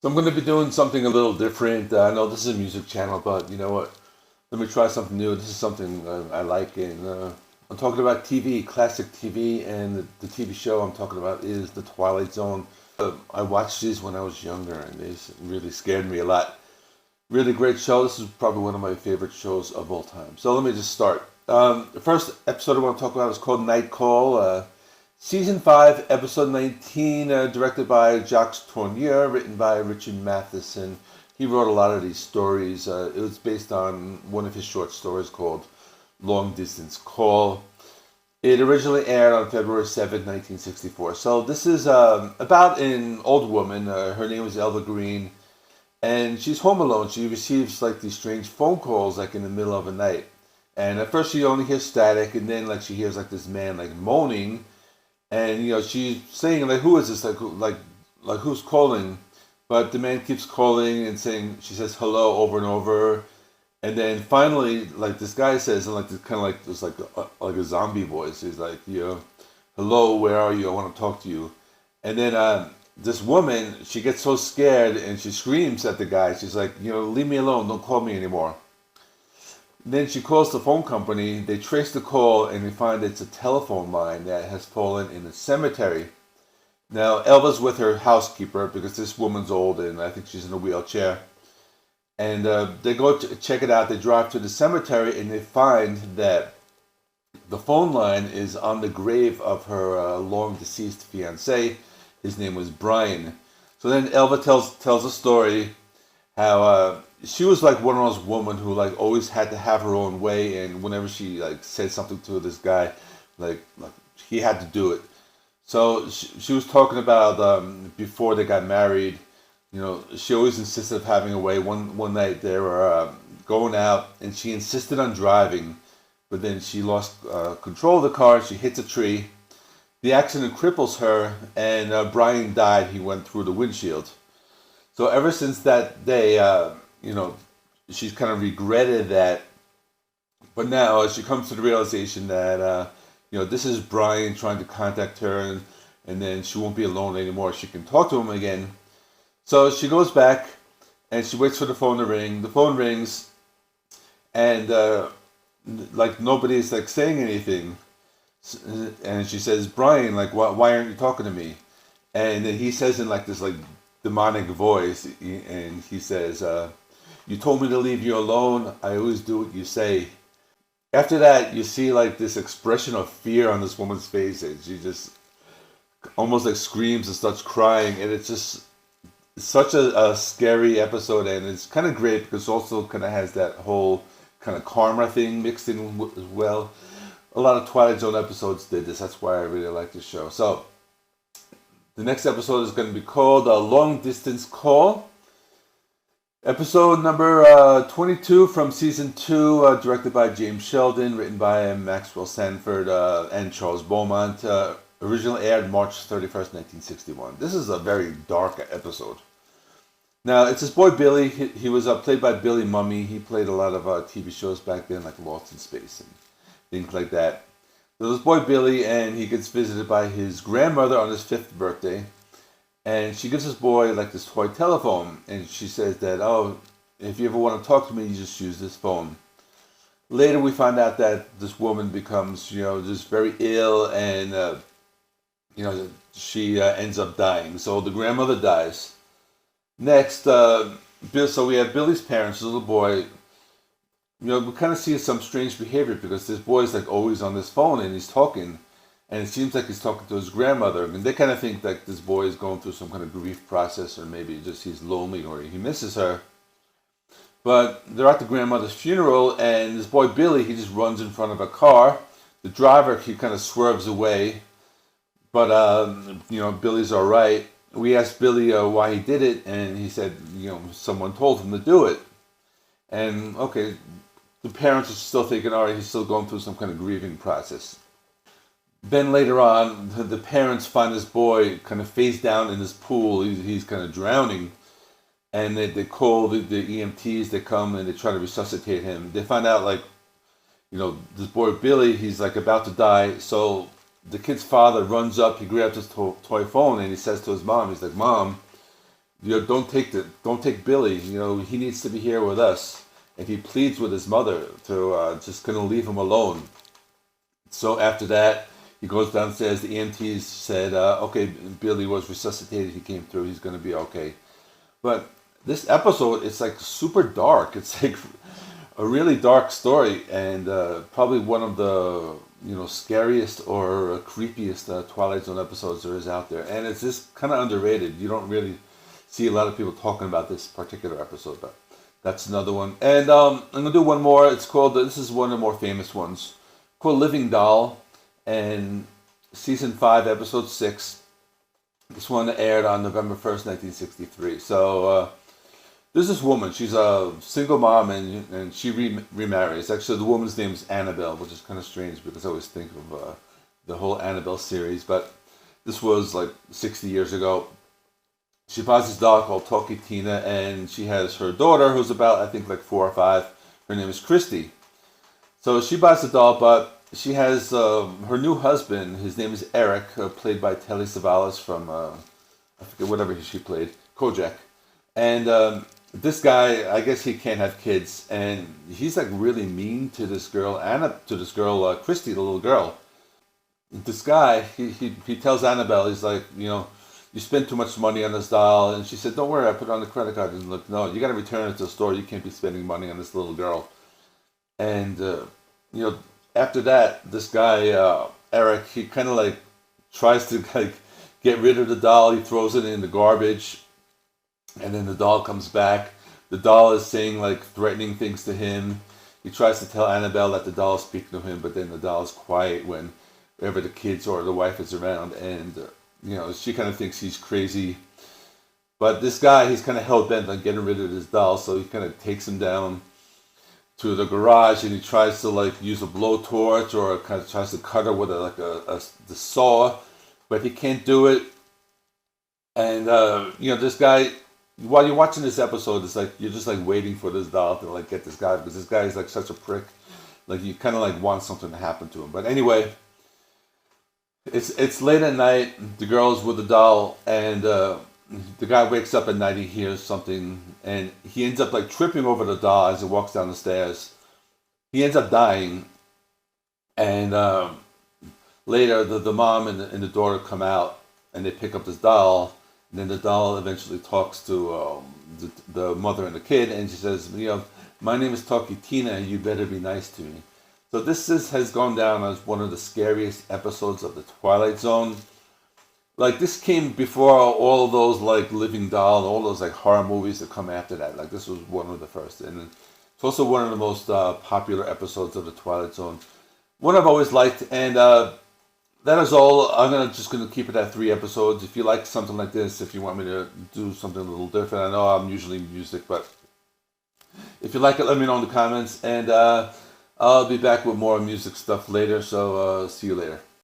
So I'm going to be doing something a little different. I know this is a music channel, but you know what? Let me try something new. This is something I like, and I'm talking about TV, classic TV, and the TV show I'm talking about is The Twilight Zone. I watched these when I was younger, and they really scared me a lot. Really great show. This is probably one of my favorite shows of all time. So let me just start. The first episode I want to talk about is called Night Call. Season 5, Episode 19, directed by Jacques Tourneur, written by Richard Matheson. He wrote a lot of these stories. It was based on one of his short stories called Long Distance Call. It originally aired on February 7th, 1964. So this is about an old woman. Her name is Elva Green. And she's home alone. She receives like these strange phone calls like in the middle of the night. And at first she only hears static, and then like she hears like this man like moaning. And she's saying like, "Who is this? Like who's calling?" But the man keeps calling and saying, she says hello over and over, and then finally, like this guy says, and like this kind of like there's like a zombie voice. He's like, "Hello, where are you? I want to talk to you." And then this woman, she gets so scared and she screams at the guy. She's like, "Leave me alone. Don't call me anymore." Then she calls the phone company. They trace the call and they find it's a telephone line that has fallen in a cemetery. Now, Elva's with her housekeeper because this woman's old and I think she's in a wheelchair. And they go to check it out. They drive to the cemetery and they find that the phone line is on the grave of her long deceased fiancé. His name was Brian. So then Elva tells a story how she was like one of those women who like always had to have her own way, and whenever she like said something to this guy, like he had to do it. So she was talking about before they got married. She always insisted of having a way. One night they were going out, and she insisted on driving, but then she lost control of the car. And she hits a tree. The accident cripples her, and Brian died. He went through the windshield. So ever since that day, she's kind of regretted that. But now she comes to the realization that, this is Brian trying to contact her, and then she won't be alone anymore. She can talk to him again. So she goes back, and she waits for the phone to ring. The phone rings, and like nobody's like saying anything. And she says, "Brian, like, why aren't you talking to me?" And then he says in like this like demonic voice, and he says, "You told me to leave you alone. I always do what you say." After that, you see like this expression of fear on this woman's face, and she just almost like screams and starts crying, and it's just such a scary episode, and it's kind of great because it also kind of has that whole kind of karma thing mixed in as well. A lot of Twilight Zone episodes did this. That's why I really like this show. So the next episode is going to be called Long Distance Call. Episode number 22 from Season 2, directed by James Sheldon, written by Maxwell Sanford and Charles Beaumont. Originally aired March 31st, 1961. This is a very dark episode. Now, it's this boy Billy. He was played by Billy Mummy. He played a lot of TV shows back then, like Lost in Space and things like that. So this boy Billy, and he gets visited by his grandmother on his 5th birthday. And she gives this boy like this toy telephone, and she says that, "Oh, if you ever want to talk to me, you just use this phone." Later, we find out that this woman becomes, just very ill, and she ends up dying. So the grandmother dies. Next, so we have Billy's parents, the little boy. We kind of see some strange behavior because this boy is like always on this phone and he's talking. And it seems like he's talking to his grandmother. And they kind of think that this boy is going through some kind of grief process, or maybe just he's lonely or he misses her. But they're at the grandmother's funeral, and this boy Billy, he just runs in front of a car. The driver, he kind of swerves away. But, Billy's all right. We asked Billy why he did it, and he said, someone told him to do it. And, okay, the parents are still thinking, all right, he's still going through some kind of grieving process. Then later on, the parents find this boy kind of face down in this pool. He's kind of drowning. And they call the EMTs. They come and they try to resuscitate him. They find out, like, this boy Billy, he's like about to die. So the kid's father runs up. He grabs his toy phone and he says to his mom, he's like, "Mom, don't take Billy. He needs to be here with us. And he pleads with his mother to just kind of leave him alone. So after that, he goes downstairs. The EMTs said, okay, Billy was resuscitated. He came through. He's going to be okay. But this episode, it's like super dark. It's like a really dark story, and probably one of the scariest or creepiest Twilight Zone episodes there is out there. And it's just kind of underrated. You don't really see a lot of people talking about this particular episode, but that's another one. And I'm gonna do one more. It's called, this is one of the more famous ones, called Living Doll, and season 5, episode 6. This one aired on November 1st, 1963. So there's this woman. She's a single mom, and she remarries. Actually, the woman's name is Annabelle, which is kind of strange because I always think of the whole Annabelle series. But this was like 60 years ago. She buys this doll called Talkie Tina, and she has her daughter, who's about, I think, like 4 or 5. Her name is Christy. So she buys the doll, but she has her new husband. His name is Eric, played by Telly Savalas from, I forget whatever she played, Kojak. And this guy, I guess he can't have kids, and he's like really mean to this girl, Christy, the little girl. This guy, he tells Annabelle, he's like, you spend too much money on this doll. And she said, don't worry, I put it on the credit card. And look, no, you got to return it to the store. You can't be spending money on this little girl. And, after that, this guy, Eric, he kind of like tries to like get rid of the doll. He throws it in the garbage. And then the doll comes back. The doll is saying like threatening things to him. He tries to tell Annabelle that the doll is speaking to him, but then the doll is quiet whenever the kids or the wife is around. And, she kind of thinks he's crazy. But this guy, he's kind of hell-bent on getting rid of his doll, so he kind of takes him down to the garage, and he tries to like use a blowtorch or kind of tries to cut her with the saw, but he can't do it. And, this guy, while you're watching this episode, it's like you're just like waiting for this doll to like get this guy, because this guy is like such a prick. Like you kind of like want something to happen to him. But anyway, it's late at night. The girl's with the doll, and the guy wakes up at night. He hears something, and he ends up like tripping over the doll as he walks down the stairs. He ends up dying, and later the mom and the daughter come out, and they pick up this doll. And then the doll eventually talks to the mother and the kid, and she says, my name is Talkie Tina, and you better be nice to me. So this has gone down as one of the scariest episodes of the Twilight Zone. Like, this came before all of those, like, Living Doll, all those, like, horror movies that come after that. Like, this was one of the first. And it's also one of the most popular episodes of the Twilight Zone. One I've always liked, and that is all. I'm just gonna keep it at 3 episodes. If you like something like this, if you want me to do something a little different, I know I'm usually music, but if you like it, let me know in the comments, and I'll be back with more music stuff later. So see you later.